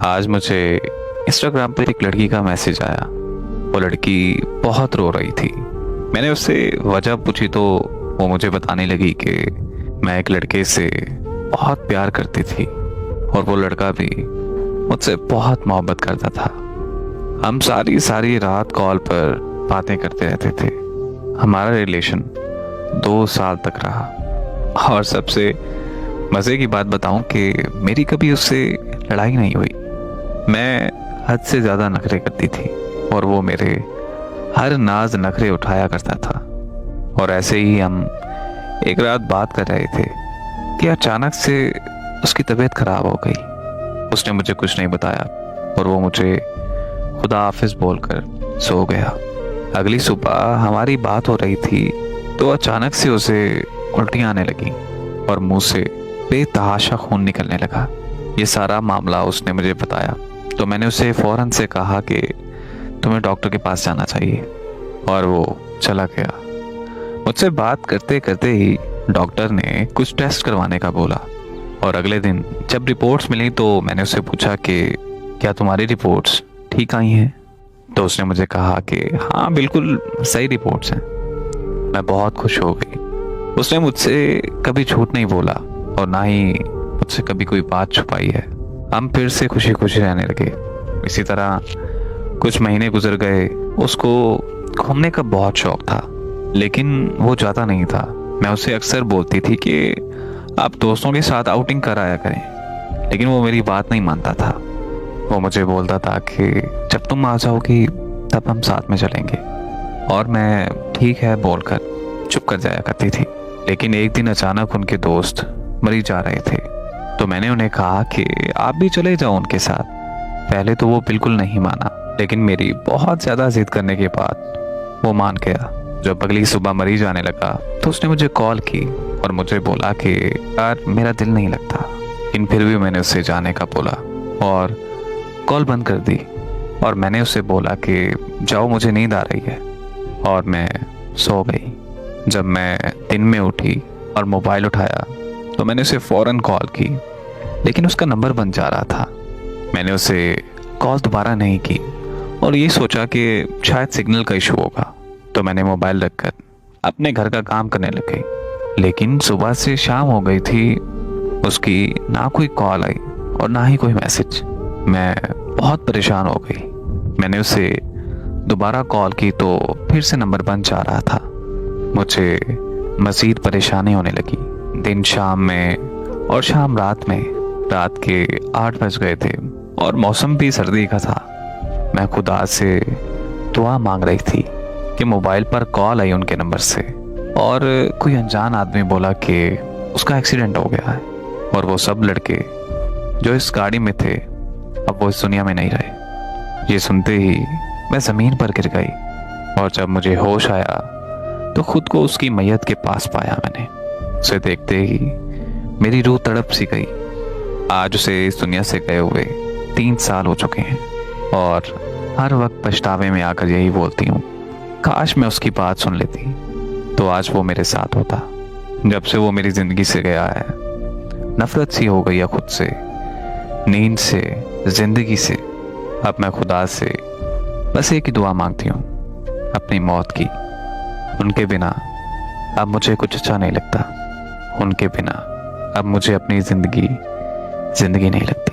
आज मुझे इंस्टाग्राम पर एक लड़की का मैसेज आया। वो लड़की बहुत रो रही थी। मैंने उससे वजह पूछी तो वो मुझे बताने लगी कि मैं एक लड़के से बहुत प्यार करती थी और वो लड़का भी मुझसे बहुत मोहब्बत करता था। हम सारी सारी रात कॉल पर बातें करते रहते थे। हमारा रिलेशन 2 साल तक रहा और सबसे मज़े की बात बताऊं कि मेरी कभी उससे लड़ाई नहीं हुई। मैं हद से ज़्यादा नखरे करती थी और वो मेरे हर नाज नखरे उठाया करता था। और ऐसे ही हम एक रात बात कर रहे थे कि अचानक से उसकी तबीयत खराब हो गई। उसने मुझे कुछ नहीं बताया और वो मुझे खुदा हाफिज बोलकर सो गया। अगली सुबह हमारी बात हो रही थी तो अचानक से उसे उल्टियाँ आने लगी और मुंह से बेतहाशा खून निकलने लगा। ये सारा मामला उसने मुझे बताया तो मैंने उसे फौरन से कहा कि तुम्हें डॉक्टर के पास जाना चाहिए और वो चला गया। मुझसे बात करते करते ही डॉक्टर ने कुछ टेस्ट करवाने का बोला और अगले दिन जब रिपोर्ट्स मिली तो मैंने उससे पूछा कि क्या तुम्हारी रिपोर्ट्स ठीक आई हैं। तो उसने मुझे कहा कि हाँ बिल्कुल सही रिपोर्ट्स हैं। मैं बहुत खुश हो गई। उसने मुझसे कभी झूठ नहीं बोला और ना ही मुझसे कभी कोई बात छुपाई है। हम फिर से खुशी खुशी रहने लगे। इसी तरह कुछ महीने गुजर गए। उसको घूमने का बहुत शौक था लेकिन वो जाता नहीं था। मैं उसे अक्सर बोलती थी कि आप दोस्तों के साथ आउटिंग कराया करें, लेकिन वो मेरी बात नहीं मानता था। वो मुझे बोलता था कि जब तुम आ जाओगी तब हम साथ में चलेंगे और मैं ठीक है बोलकर चुप कर जाया करती थी। लेकिन एक दिन अचानक उनके दोस्त मरी जा रहे थे तो मैंने उन्हें कहा कि आप भी चले जाओ उनके साथ। पहले तो वो बिल्कुल नहीं माना लेकिन मेरी बहुत ज़्यादा जिद करने के बाद वो मान गया। जब अगली सुबह मरीज आने लगा तो उसने मुझे कॉल की और मुझे बोला कि यार मेरा दिल नहीं लगता। लेकिन फिर भी मैंने उससे जाने का बोला और कॉल बंद कर दी और मैंने उससे बोला कि जाओ मुझे नींद आ रही है और मैं सो गई। जब मैं दिन में उठी और मोबाइल उठाया तो मैंने उसे फ़ौरन कॉल की लेकिन उसका नंबर बंद जा रहा था। मैंने उसे कॉल दोबारा नहीं की और ये सोचा कि शायद सिग्नल का इशू होगा तो मैंने मोबाइल रखकर अपने घर का काम करने लग गई। लेकिन सुबह से शाम हो गई थी, उसकी ना कोई कॉल आई और ना ही कोई मैसेज। मैं बहुत परेशान हो गई। मैंने उसे दोबारा कॉल की तो फिर से नंबर बंद जा रहा था। मुझे मज़ीद परेशानी होने लगी। दिन शाम में और शाम रात में। रात के 8 बज गए थे और मौसम भी सर्दी का था। मैं खुदा से दुआ मांग रही थी कि मोबाइल पर कॉल आई उनके नंबर से और कोई अनजान आदमी बोला कि उसका एक्सीडेंट हो गया है और वो सब लड़के जो इस गाड़ी में थे अब वो इस दुनिया में नहीं रहे। ये सुनते ही मैं ज़मीन पर गिर गई और जब मुझे होश आया तो खुद को उसकी मैयत के पास पाया। मैंने उसे देखते ही मेरी रूह तड़प सी गई। आज उसे इस दुनिया से गए हुए 3 साल हो चुके हैं और हर वक्त पछतावे में आकर यही बोलती हूँ, काश मैं उसकी बात सुन लेती तो आज वो मेरे साथ होता। जब से वो मेरी ज़िंदगी से गया है नफरत सी हो गई है खुद से, नींद से, ज़िंदगी से। अब मैं खुदा से बस एक ही दुआ मांगती हूँ, अपनी मौत की। उनके बिना अब मुझे कुछ अच्छा नहीं लगता। उनके बिना अब मुझे अपनी ज़िंदगी नहीं लगती।